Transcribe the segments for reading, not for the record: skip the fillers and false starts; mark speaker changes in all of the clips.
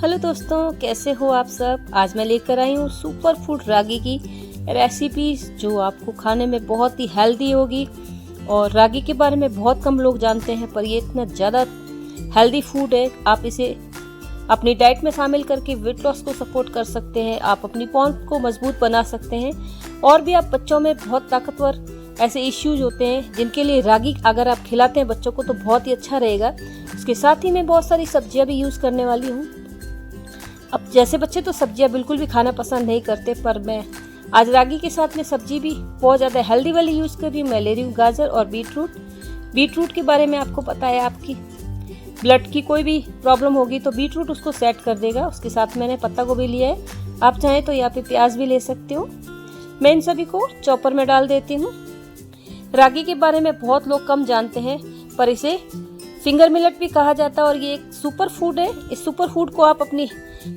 Speaker 1: Hello दोस्तों, कैसे हो आप सब। आज मैं लेकर आई हूँ सुपर फूड रागी की रेसिपी जो आपको खाने में बहुत ही हेल्दी होगी। और रागी के बारे में बहुत कम लोग जानते हैं, पर ये इतना ज़्यादा हेल्दी फूड है। आप इसे अपनी डाइट में शामिल करके वेट लॉस को सपोर्ट कर सकते हैं। आप अपनी पौध को मजबूत बना सकते हैं। और भी आप बच्चों में बहुत ताकतवर ऐसे इश्यूज होते हैं जिनके लिए रागी अगर आप खिलाते हैं बच्चों को तो बहुत ही अच्छा रहेगा। इसके साथ ही मैं बहुत सारी सब्जियां भी यूज़ करने वाली हूँ। अब जैसे बच्चे तो सब्जियां बिल्कुल भी खाना पसंद नहीं करते, पर मैं आज रागी के साथ में सब्जी भी बहुत ज़्यादा हेल्दी वाली यूज़ कर रही हूँ। मैं ले रही हूँ गाजर और बीटरूट के बारे में आपको पता है, आपकी ब्लड की कोई भी प्रॉब्लम होगी तो बीटरूट उसको सेट कर देगा। उसके साथ मैंने पत्ता गोभी लिया है, आप चाहें तो यहाँ पे प्याज भी ले सकते हो। मैं इन सभी को चॉपर में डाल देती हूँ। रागी के बारे में बहुत लोग कम जानते हैं, पर इसे फिंगर मिलेट भी कहा जाता है और ये एक सुपर फूड है। इस सुपर फूड को आप अपनी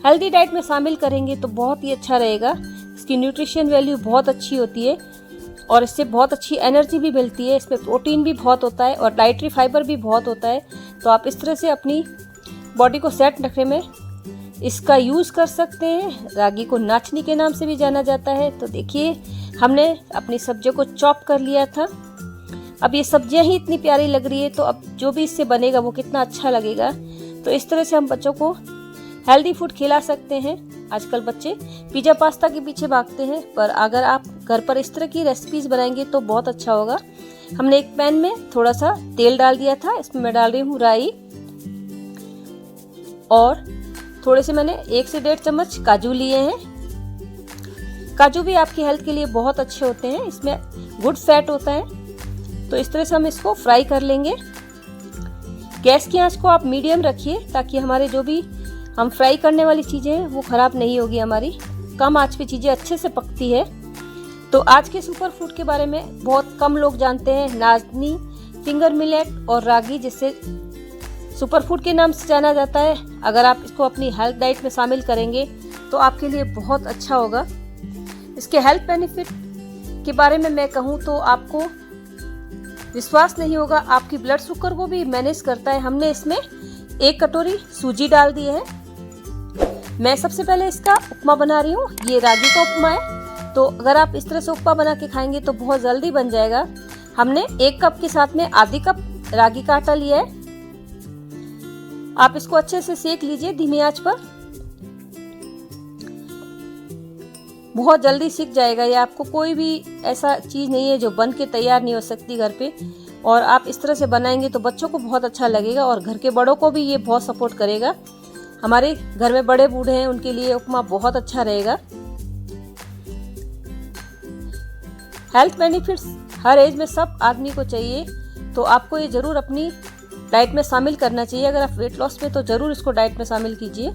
Speaker 1: हेल्दी डाइट में शामिल करेंगे तो बहुत ही अच्छा रहेगा। इसकी न्यूट्रिशन वैल्यू बहुत अच्छी होती है और इससे बहुत अच्छी एनर्जी भी मिलती है। इसमें प्रोटीन भी बहुत होता है और डाइटरी फाइबर भी बहुत होता है। तो आप इस तरह से अपनी बॉडी को सेट रखने में इसका यूज़ कर सकते हैं। रागी को नाचनी के नाम से भी जाना जाता है। तो देखिए, हमने अपनी सब्जियों को चॉप कर लिया था। अब ये सब्जियां ही इतनी प्यारी लग रही है तो अब जो भी इससे बनेगा वो कितना अच्छा लगेगा। तो इस तरह से हम बच्चों को हेल्दी फूड खिला सकते हैं। आजकल बच्चे पिज़्ज़ा पास्ता के पीछे भागते हैं, पर अगर आप घर पर इस तरह की रेसिपीज बनाएंगे तो बहुत अच्छा होगा। हमने एक पैन में थोड़ा सा तेल डाल दिया था, इसमें मैं डाल रही हूँ राई और थोड़े से मैंने 1 से 1.5 चम्मच काजू लिए हैं। काजू भी आपकी हेल्थ के लिए बहुत अच्छे होते हैं, इसमें गुड फैट होता है। तो इस तरह से हम इसको फ्राई कर लेंगे। गैस की आंच को आप मीडियम रखिए ताकि हमारे जो भी हम फ्राई करने वाली चीज़ें हैं वो ख़राब नहीं होगी। हमारी कम आंच पे चीज़ें अच्छे से पकती है। तो आज के सुपर फूड के बारे में बहुत कम लोग जानते हैं। नाचनी, फिंगर मिलेट और रागी, जिससे सुपर फूड के नाम से जाना जाता है। अगर आप इसको अपनी हेल्थ डाइट में शामिल करेंगे तो आपके लिए बहुत अच्छा होगा। इसके हेल्थ बेनिफिट के बारे में मैं कहूँ तो आपको विश्वास नहीं होगा। आपकी ब्लड शुगर को भी मैनेज करता है। हमने इसमें 1 कटोरी सूजी डाल दी है। मैं सबसे पहले इसका उपमा बना रही हूँ। ये रागी का उपमा है, तो अगर आप इस तरह से उपमा बना के खाएंगे तो बहुत जल्दी बन जाएगा। हमने 1 कप के साथ में आधी कप रागी का आटा लिया है। आप इसको अच्छे से सेक लीजिए धीमी आंच पर, बहुत जल्दी सीख जाएगा। ये आपको कोई भी ऐसा चीज़ नहीं है जो बन के तैयार नहीं हो सकती घर पे। और आप इस तरह से बनाएंगे तो बच्चों को बहुत अच्छा लगेगा और घर के बड़ों को भी ये बहुत सपोर्ट करेगा। हमारे घर में बड़े बूढ़े हैं, उनके लिए उपमा बहुत अच्छा रहेगा। हेल्थ बेनिफिट्स हर एज में सब आदमी को चाहिए, तो आपको ये ज़रूर अपनी डाइट में शामिल करना चाहिए। अगर आप वेट लॉस में तो ज़रूर इसको डाइट में शामिल कीजिए।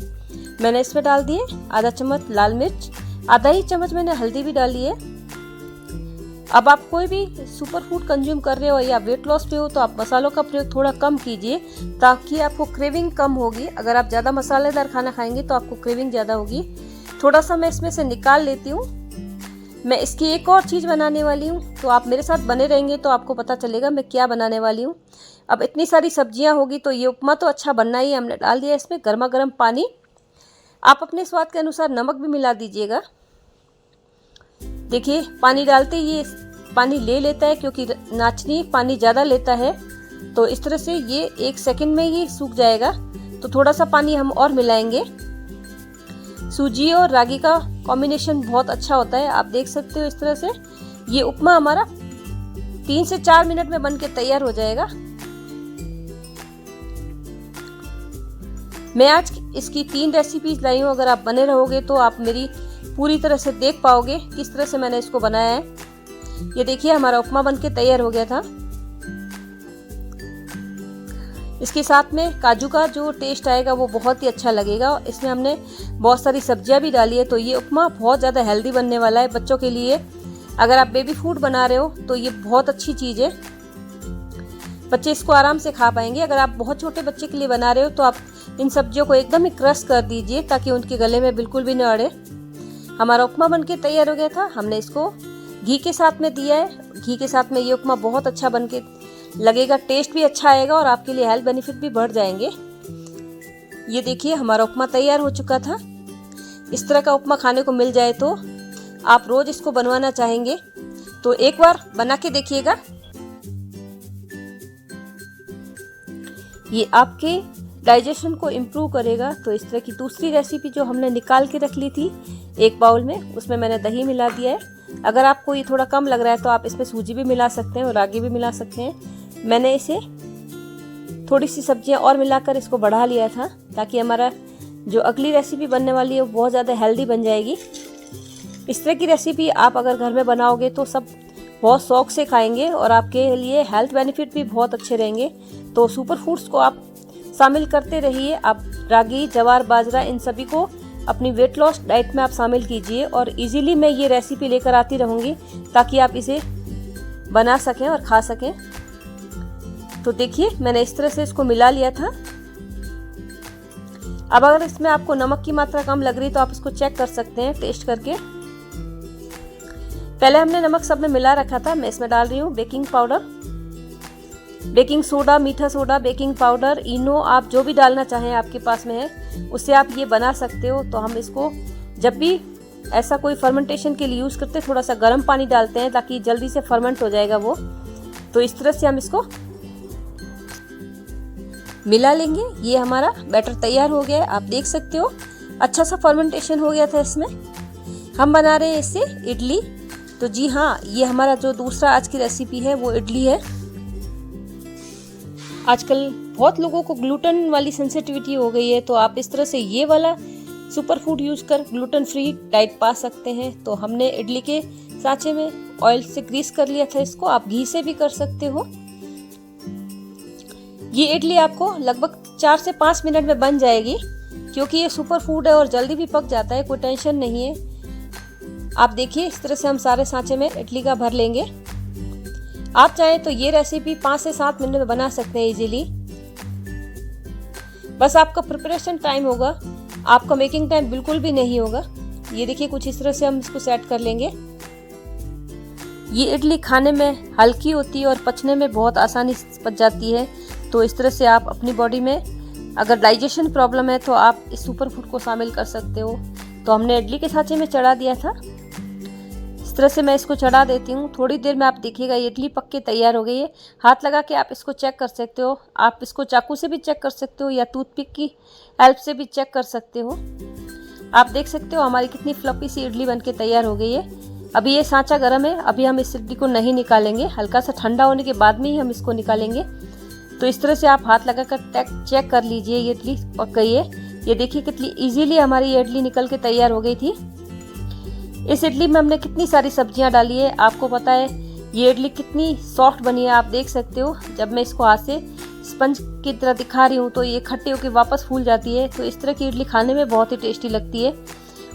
Speaker 1: मैंने इसमें डाल दिए आधा चम्मच लाल मिर्च, आधा ही चम्मच मैंने हल्दी भी डाली है। अब आप कोई भी सुपर फूड कंज्यूम कर रहे हो या वेट लॉस पे हो तो आप मसालों का प्रयोग थोड़ा कम कीजिए ताकि आपको क्रेविंग कम होगी। अगर आप ज़्यादा मसालेदार खाना खाएंगे तो आपको क्रेविंग ज़्यादा होगी। थोड़ा सा मैं इसमें से निकाल लेती हूँ। मैं इसकी एक और चीज़ बनाने वाली हूँ, तो आप मेरे साथ बने रहेंगे तो आपको पता चलेगा मैं क्या बनाने वाली हूँ। अब इतनी सारी सब्जियाँ होगी तो ये उपमा तो अच्छा बनना ही है। हमने डाल दिया इसमें गर्मा गर्म पानी। आप अपने स्वाद के अनुसार नमक भी मिला दीजिएगा। देखिए, पानी डालते ये पानी ले लेता है क्योंकि नाचनी पानी ज़्यादा लेता है। तो इस तरह से ये 1 सेकंड में ही सूख जाएगा। तो थोड़ा सा पानी हम और मिलाएंगे। सूजी और रागी का कॉम्बिनेशन बहुत अच्छा होता है। आप देख सकते हो इस तरह से ये उपमा हमारा 3 से 4 मिनट में बन के तैयार हो जाएगा। मैं आज इसकी 3 रेसिपीज लाई हूँ। अगर आप बने रहोगे तो आप मेरी पूरी तरह से देख पाओगे किस तरह से मैंने इसको बनाया है। ये देखिए, हमारा उपमा बनके तैयार हो गया था। इसके साथ में काजू का जो टेस्ट आएगा वो बहुत ही अच्छा लगेगा। इसमें हमने बहुत सारी सब्जियां भी डाली है, तो ये उपमा बहुत ज़्यादा हेल्दी बनने वाला है बच्चों के लिए। अगर आप बेबी फूड बना रहे हो तो ये बहुत अच्छी चीज़ है, बच्चे इसको आराम से खा पाएंगे। अगर आप बहुत छोटे बच्चे के लिए बना रहे हो तो आप इन सब्जियों को एकदम ही क्रश कर दीजिए ताकि उनके गले में बिल्कुल भी न अड़े। हमारा उपमा बनके तैयार हो गया था। हमने इसको घी के साथ में दिया है। घी के साथ में ये उपमा बहुत अच्छा बनके लगेगा, टेस्ट भी अच्छा आएगा और आपके लिए हेल्थ बेनिफिट भी बढ़ जाएंगे। ये देखिए हमारा उपमा तैयार हो चुका था। इस तरह का उपमा खाने को मिल जाए तो आप रोज इसको बनवाना चाहेंगे, तो एक बार बना के देखिएगा। ये आपके डाइजेशन को इम्प्रूव करेगा। तो इस तरह की दूसरी रेसिपी जो हमने निकाल के रख ली थी एक बाउल में, उसमें मैंने दही मिला दिया है। अगर आपको ये थोड़ा कम लग रहा है तो आप इसमें सूजी भी मिला सकते हैं और रागी भी मिला सकते हैं। मैंने इसे थोड़ी सी सब्जियां और मिलाकर इसको बढ़ा लिया था, ताकि हमारा जो अगली रेसिपी बनने वाली है वो बहुत ज़्यादा हेल्दी बन जाएगी। इस तरह की रेसिपी आप अगर घर में बनाओगे तो सब बहुत शौक से खाएंगे और आपके लिए हेल्थ बेनिफिट भी बहुत अच्छे रहेंगे। तो सुपर फूड्स को आप शामिल करते रहिए। आप रागी, जवार, बाजरा इन सभी को अपनी वेट लॉस डाइट में आप शामिल कीजिए और इजीली मैं ये रेसिपी लेकर आती रहूँगी ताकि आप इसे बना सकें और खा सकें। तो देखिए मैंने इस तरह से इसको मिला लिया था। अब अगर इसमें आपको नमक की मात्रा कम लग रही तो आप इसको चेक कर सकते हैं टेस्ट करके। पहले हमने नमक सब में मिला रखा था। मैं इसमें डाल रही हूँ बेकिंग पाउडर, बेकिंग सोडा, मीठा सोडा, बेकिंग पाउडर, इनो, आप जो भी डालना चाहें आपके पास में है उससे आप ये बना सकते हो। तो हम इसको जब भी ऐसा कोई फर्मेंटेशन के लिए यूज़ करते हैं थोड़ा सा गर्म पानी डालते हैं ताकि जल्दी से फर्मेंट हो जाएगा वो। तो इस तरह से हम इसको मिला लेंगे। ये हमारा बैटर तैयार हो गया है, आप देख सकते हो अच्छा सा फर्मेंटेशन हो गया था इसमें। हम बना रहे हैं इससे इडली। तो जी हाँ, ये हमारा जो दूसरा आज की रेसिपी है वो इडली है। आजकल बहुत लोगों को ग्लूटेन वाली सेंसिटिविटी हो गई है, तो आप इस तरह से ये वाला सुपर फूड यूज़ कर ग्लूटेन फ्री डाइट पा सकते हैं। तो हमने इडली के सांचे में ऑयल से ग्रीस कर लिया था इसको, आप घी से भी कर सकते हो। ये इडली आपको लगभग 4 से 5 मिनट में बन जाएगी, क्योंकि ये सुपर फूड है और जल्दी भी पक जाता है, कोई टेंशन नहीं है। आप देखिए इस तरह से हम सारे सांचे में इडली का भर लेंगे। आप चाहें तो ये रेसिपी 5 से 7 मिनट में बना सकते हैं इजीली। बस आपका प्रिपरेशन टाइम होगा, आपका मेकिंग टाइम बिल्कुल भी नहीं होगा। ये देखिए कुछ इस तरह से हम इसको सेट कर लेंगे। ये इडली खाने में हल्की होती है और पचने में बहुत आसानी से पच जाती है। तो इस तरह से आप अपनी बॉडी में अगर डाइजेशन प्रॉब्लम है तो आप इस सुपर फूड को शामिल कर सकते हो। तो हमने इडली के सांचे में चढ़ा दिया था। इस तरह से मैं इसको चढ़ा देती हूँ। थोड़ी देर में आप देखिएगा ये इडली पक के तैयार हो गई है। हाथ लगा के आप इसको चेक कर सकते हो। आप इसको चाकू से भी चेक कर सकते हो या टूथपिक की हेल्प से भी चेक कर सकते हो। आप देख सकते हो हमारी कितनी फ्लफी सी इडली बनके तैयार हो गई है। अभी ये सांचा गर्म है, अभी हम इस इडली को नहीं निकालेंगे, हल्का सा ठंडा होने के बाद में ही हम इसको निकालेंगे। तो इस तरह से आप हाथ लगा कर चेक कर लीजिए ये इडली पक गई है। ये देखिए कितनी इजीली हमारी ये इडली निकल के तैयार हो गई थी। इस इडली में हमने कितनी सारी सब्जियां डाली है, आपको पता है ये इडली कितनी सॉफ्ट बनी है, आप देख सकते हो। जब मैं इसको हाथ से स्पंज की तरह दिखा रही हूँ तो ये खट्टी होकर वापस फूल जाती है। तो इस तरह की इडली खाने में बहुत ही टेस्टी लगती है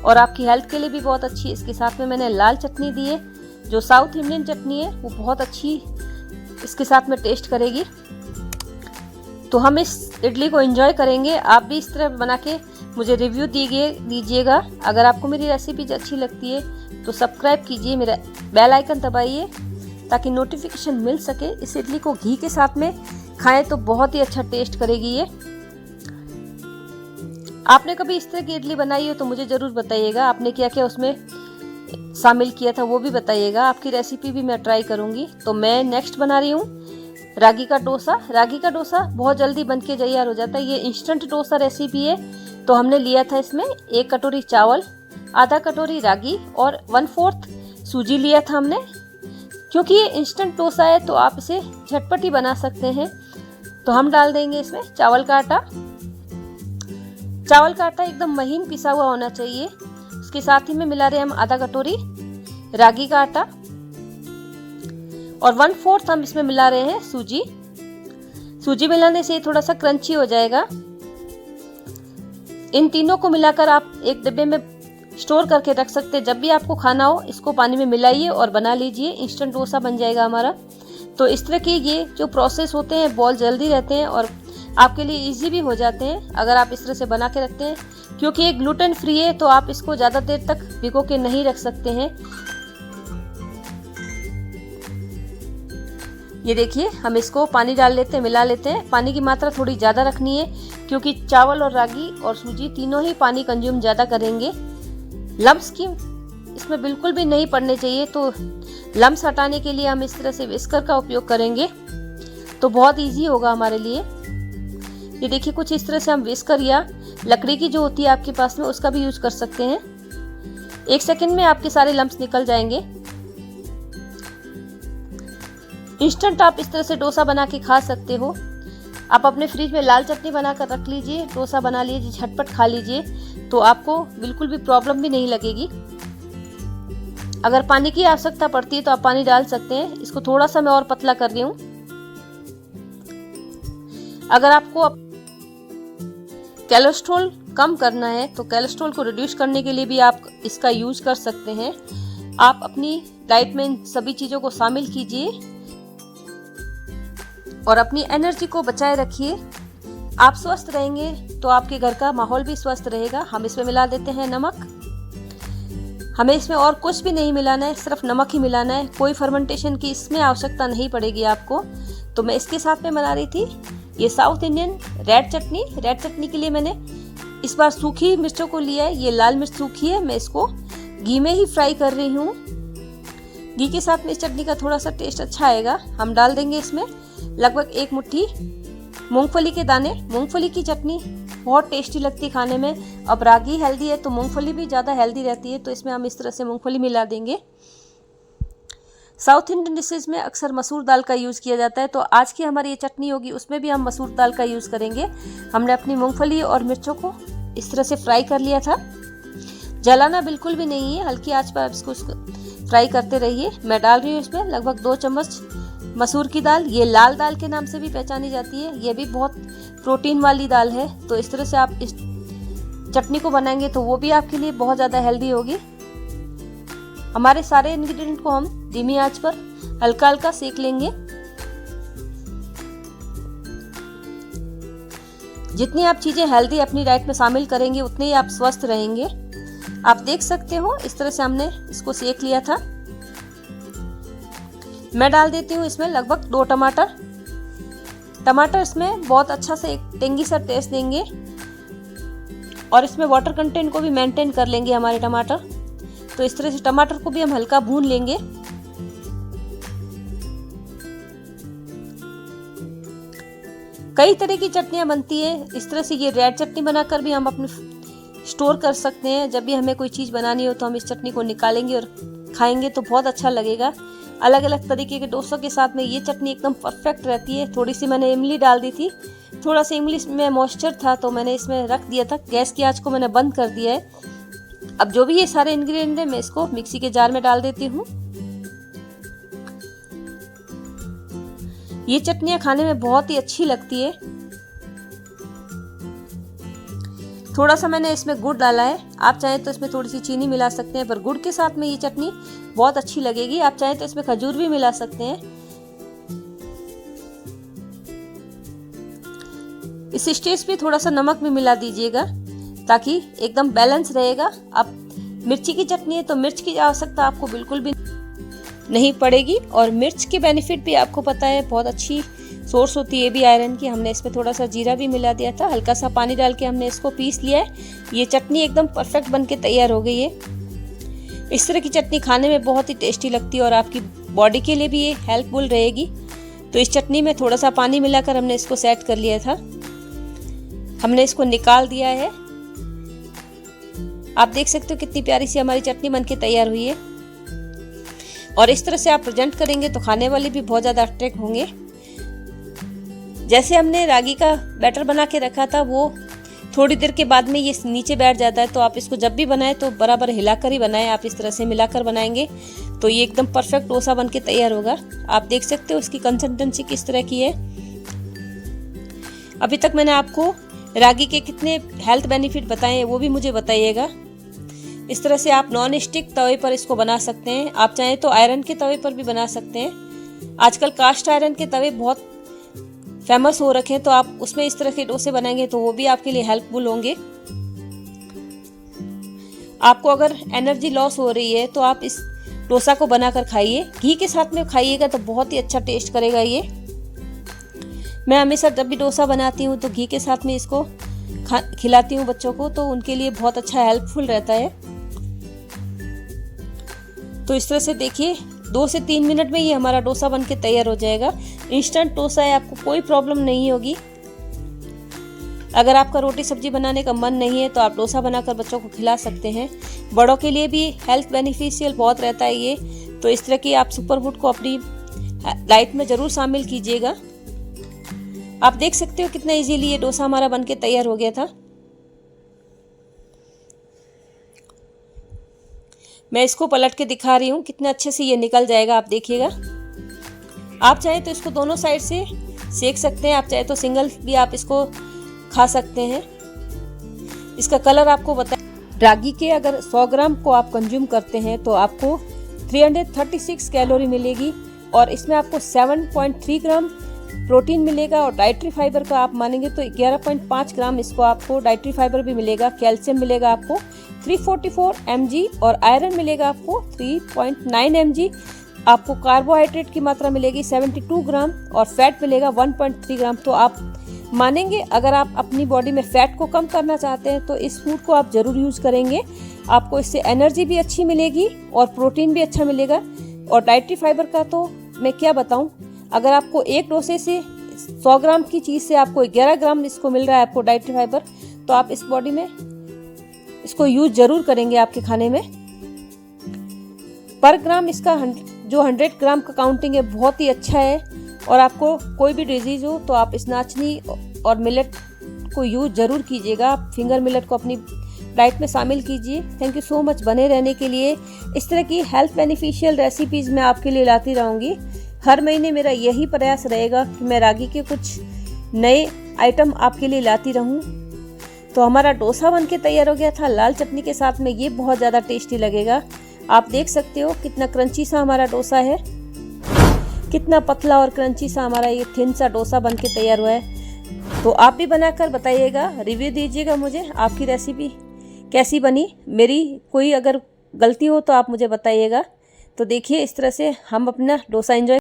Speaker 1: और आपकी हेल्थ के लिए भी बहुत अच्छी है। इसके साथ में मैंने लाल चटनी दी है, जो साउथ इंडियन चटनी है, वो बहुत अच्छी इसके साथ में टेस्ट करेगी। तो हम इस इडली को एंजॉय करेंगे। आप भी इस तरह बना के मुझे रिव्यू दीजिएगा। अगर आपको मेरी रेसिपी अच्छी लगती है तो सब्सक्राइब कीजिए, मेरा बेल आइकन दबाइए ताकि नोटिफिकेशन मिल सके। इस इडली को घी के साथ में खाएं तो बहुत ही अच्छा टेस्ट करेगी ये। आपने कभी इस तरह की इडली बनाई हो तो मुझे ज़रूर बताइएगा। आपने क्या क्या उसमें शामिल किया था वो भी बताइएगा। आपकी रेसिपी भी मैं ट्राई करूँगी। तो मैं नेक्स्ट बना रही हूँ रागी का डोसा। रागी का डोसा बहुत जल्दी बन के तैयार हो जाता है। ये इंस्टेंट डोसा रेसिपी है। तो हमने लिया था इसमें 1 कटोरी चावल, आधा कटोरी रागी और 1/4 सूजी लिया था हमने। क्योंकि ये इंस्टेंट डोसा है तो आप इसे झटपट ही बना सकते हैं। तो हम डाल देंगे इसमें चावल का आटा। चावल का आटा एकदम महीन पिसा हुआ होना चाहिए। उसके साथ ही में मिला रहे हम आधा कटोरी रागी का आटा और 1/4 हम इसमें मिला रहे हैं सूजी। सूजी मिलाने से थोड़ा सा क्रंची हो जाएगा। इन तीनों को मिलाकर आप एक डिब्बे में स्टोर करके रख सकते हैं। जब भी आपको खाना हो इसको पानी में मिलाइए और बना लीजिए, इंस्टेंट डोसा बन जाएगा हमारा। तो इस तरह के ये जो प्रोसेस होते हैं बहुत जल्दी रहते हैं और आपके लिए इजी भी हो जाते हैं अगर आप इस तरह से बना के रखते हैं। क्योंकि ये ग्लूटेन फ्री है तो आप इसको ज़्यादा देर तक भिगो के नहीं रख सकते हैं। ये देखिए हम इसको पानी डाल लेते हैं, मिला लेते हैं। पानी की मात्रा थोड़ी ज़्यादा रखनी है क्योंकि चावल और रागी और सूजी तीनों ही पानी कंज्यूम ज़्यादा करेंगे। लम्स की इसमें बिल्कुल भी नहीं पड़ने चाहिए, तो लम्स हटाने के लिए हम इस तरह से विस्कर का उपयोग करेंगे तो बहुत इजी होगा हमारे लिए। ये देखिए, कुछ इस तरह से हम विस्कर या लकड़ी की जो होती है आपके पास में उसका भी यूज कर सकते हैं। 1 सेकंड में आपके सारे लम्स निकल जाएंगे। इंस्टेंट आप इस तरह से डोसा बना के खा सकते हो। आप अपने फ्रिज में लाल चटनी बनाकर रख लीजिए, डोसा बना लीजिए, झटपट खा लीजिए, तो आपको बिल्कुल भी प्रॉब्लम भी नहीं लगेगी। अगर पानी की आवश्यकता पड़ती है तो आप पानी डाल सकते हैं। इसको थोड़ा सा मैं और पतला कर रही हूँ। अगर आपको कोलेस्ट्रॉल कम करना है तो कोलेस्ट्रॉल को रिड्यूस करने के लिए भी आप इसका यूज कर सकते हैं। आप अपनी डाइट में इन सभी चीज़ों को शामिल कीजिए और अपनी एनर्जी को बचाए रखिए। आप स्वस्थ रहेंगे तो आपके घर का माहौल भी स्वस्थ रहेगा। हम इसमें मिला देते हैं नमक। हमें इसमें और कुछ भी नहीं मिलाना है, सिर्फ नमक ही मिलाना है। कोई फर्मेंटेशन की इसमें आवश्यकता नहीं पड़ेगी आपको। तो मैं इसके साथ में बना रही थी ये साउथ इंडियन रेड चटनी। रेड चटनी के लिए मैंने इस बार सूखी मिर्चों को लिया है। ये लाल मिर्च सूखी है, मैं इसको घी में ही फ्राई कर रही हूँ। घी के साथ में इस चटनी का थोड़ा सा टेस्ट अच्छा आएगा। हम डाल देंगे इसमें लगभग 1 मुट्ठी मूंगफली के दाने। मूंगफली की चटनी बहुत टेस्टी लगती है खाने में। अब रागी हेल्दी है तो मूंगफली भी ज़्यादा हेल्दी रहती है, तो इसमें हम इस तरह से मूंगफली मिला देंगे। साउथ इंडियन डिशेज में अक्सर मसूर दाल का यूज़ किया जाता है, तो आज की हमारी ये चटनी होगी उसमें भी हम मसूर दाल का यूज़ करेंगे। हमने अपनी मूंगफली और मिर्चों को इस तरह से फ्राई कर लिया था। जलाना बिल्कुल भी नहीं है, हल्की आंच पर इसको फ्राई करते रहिए। मैं डाल रही हूँ इसमें लगभग 2 चम्मच मसूर की दाल। ये लाल दाल के नाम से भी पहचानी जाती है। ये भी बहुत प्रोटीन वाली दाल है, तो इस तरह से आप इस चटनी को बनाएंगे तो वो भी आपके लिए बहुत ज़्यादा हेल्दी होगी। हमारे सारे इंग्रेडिएंट को हम धीमी आंच पर हल्का हल्का सेक लेंगे। जितनी आप चीज़ें हेल्दी अपनी डाइट में शामिल करेंगे उतने ही आप स्वस्थ रहेंगे। आप देख सकते हो इस तरह से हमने इसको सेक लिया था। मैं डाल देती हूँ इसमें लगभग 2 टमाटर। टमाटर इसमें बहुत अच्छा से एक टेंगी सा टेस्ट देंगे और इसमें वाटर कंटेंट को भी मेंटेन कर लेंगे हमारे टमाटर। तो इस तरह से टमाटर को भी हम हल्का भून लेंगे। कई तरह की चटनियाँ बनती है इस तरह से। ये रेड चटनी बनाकर भी हम अपने स्टोर कर सकते हैं। जब भी हमें कोई चीज़ बनानी हो तो हम इस चटनी को निकालेंगे और खाएंगे तो बहुत अच्छा लगेगा। अलग अलग तरीके के डोसों के साथ में ये चटनी एकदम परफेक्ट रहती है। थोड़ी सी मैंने इमली डाल दी थी, थोड़ा सा इमली में मॉइस्चर था तो मैंने इसमें रख दिया था। गैस की आंच को मैंने बंद कर दिया है। अब जो भी ये सारे इंग्रेडिएंट है मैं इसको मिक्सी के जार में डाल देती हूँ। ये चटनियाँ खाने में बहुत ही अच्छी लगती है। थोड़ा सा मैंने इसमें गुड़ डाला है। आप चाहें तो इसमें थोड़ी सी चीनी मिला सकते हैं, पर गुड़ के साथ में ये चटनी बहुत अच्छी लगेगी। आप चाहें तो इसमें खजूर भी मिला सकते हैं। इस स्टेज पे थोड़ा सा नमक भी मिला दीजिएगा ताकि एकदम बैलेंस रहेगा। अब मिर्ची की चटनी है तो मिर्च की आवश्यकता आपको बिल्कुल भी नहीं पड़ेगी। और मिर्च के बेनिफिट भी आपको पता है, बहुत अच्छी सोर्स होती है भी आयरन की। हमने इसमें थोड़ा सा जीरा भी मिला दिया था। हल्का सा पानी डाल के हमने इसको पीस लिया है। ये चटनी एकदम परफेक्ट बन के तैयार हो गई है। इस तरह की चटनी खाने में बहुत ही टेस्टी लगती है और आपकी बॉडी के लिए भी ये हेल्पफुल रहेगी। तो इस चटनी में थोड़ा सा पानी मिलाकर हमने इसको सेट कर लिया था। हमने इसको निकाल दिया है। आप देख सकते हो कितनी प्यारी सी हमारी चटनी बनके तैयार हुई है। और इस तरह से आप प्रेजेंट करेंगे तो खाने वाले भी बहुत ज़्यादा अट्रैक्ट होंगे। जैसे हमने रागी का बैटर बना के रखा था वो थोड़ी देर के बाद में ये नीचे बैठ जाता है, तो आप इसको जब भी बनाएं तो बराबर हिलाकर ही बनाएं। आप इस तरह से मिलाकर बनाएंगे तो ये एकदम परफेक्ट डोसा बन के तैयार होगा। आप देख सकते हो इसकी कंसिस्टेंसी किस तरह की है। अभी तक मैंने आपको रागी के कितने हेल्थ बेनिफिट बताए हैं वो भी मुझे बताइएगा। इस तरह से आप नॉन स्टिक तवे पर इसको बना सकते हैं। आप चाहें तो आयरन के तवे पर भी बना सकते हैं। आजकल कास्ट आयरन के तवे बहुत फेमस हो रखे हैं, तो आप उसमें इस तरह के डोसे बनाएंगे तो वो भी आपके लिए हेल्पफुल होंगे। आपको अगर एनर्जी लॉस हो रही है तो आप इस डोसा को बनाकर खाइए। घी के साथ में खाइएगा तो बहुत ही अच्छा टेस्ट करेगा ये। मैं हमेशा जब भी डोसा बनाती हूँ तो घी के साथ में इसको खिलाती हूँ बच्चों को, तो उनके लिए बहुत अच्छा हेल्पफुल रहता है। तो इस तरह से देखिए 2 से 3 मिनट में ये हमारा डोसा बनके तैयार हो जाएगा। इंस्टेंट डोसा है, आपको कोई प्रॉब्लम नहीं होगी। अगर आपका रोटी सब्जी बनाने का मन नहीं है तो आप डोसा बनाकर बच्चों को खिला सकते हैं। बड़ों के लिए भी हेल्थ बेनिफिशियल बहुत रहता है ये। तो इस तरह की आप सुपर फूड को अपनी डाइट में ज़रूर शामिल कीजिएगा। आप देख सकते हो कितना इजीली ये डोसा हमारा बनके तैयार हो गया था। मैं इसको पलट के दिखा रही हूँ, कितना अच्छे से ये निकल जाएगा, आप देखिएगा। आप चाहे तो इसको दोनों साइड से सेक सकते हैं, आप चाहे तो सिंगल भी आप इसको खा सकते हैं। इसका कलर आपको बता, रागी के अगर 100 ग्राम को आप कंज्यूम करते हैं तो आपको 336 कैलोरी मिलेगी और इसमें आपको 7.3 ग्राम प्रोटीन मिलेगा और डाइटरी फाइबर का आप मानेंगे तो 11.5 ग्राम इसको आपको डाइटरी फाइबर भी मिलेगा। कैल्शियम मिलेगा आपको 344 mg और आयरन मिलेगा आपको 3.9 mg। आपको कार्बोहाइड्रेट की मात्रा मिलेगी 72 ग्राम और फैट मिलेगा 1.3 ग्राम। तो आप मानेंगे अगर आप अपनी बॉडी में फैट को कम करना चाहते हैं तो इस फूड को आप ज़रूर यूज़ करेंगे। आपको इससे एनर्जी भी अच्छी मिलेगी और प्रोटीन भी अच्छा मिलेगा। और डाइटरी फाइबर का तो मैं क्या बताऊं, अगर आपको एक डोसे से 100 ग्राम की चीज़ से आपको 11 ग्राम इसको मिल रहा है आपको डाइटरी फाइबर, तो आप इस बॉडी में इसको यूज ज़रूर करेंगे आपके खाने में। पर ग्राम इसका जो 100 ग्राम का काउंटिंग है बहुत ही अच्छा है। और आपको कोई भी डिजीज़ हो तो आप इस नाचनी और मिलेट को यूज ज़रूर कीजिएगा। आप फिंगर मिलेट को अपनी डाइट में शामिल कीजिए। थैंक यू सो मच बने रहने के लिए। इस तरह की हेल्थ बेनिफिशियल रेसिपीज़ मैं आपके लिए लाती रहूँगी। हर महीने मेरा यही प्रयास रहेगा कि मैं रागी के कुछ नए आइटम आपके लिए लाती रहूँ। तो हमारा डोसा बनके तैयार हो गया था लाल चटनी के साथ में। ये बहुत ज़्यादा टेस्टी लगेगा। आप देख सकते हो कितना क्रंची सा हमारा डोसा है, कितना पतला और क्रंची सा हमारा ये थिन सा डोसा बनके तैयार हुआ है। तो आप भी बनाकर बताइएगा, रिव्यू दीजिएगा मुझे आपकी रेसिपी कैसी बनी। मेरी कोई अगर गलती हो तो आप मुझे बताइएगा। तो देखिए इस तरह से हम अपना डोसा एंजॉय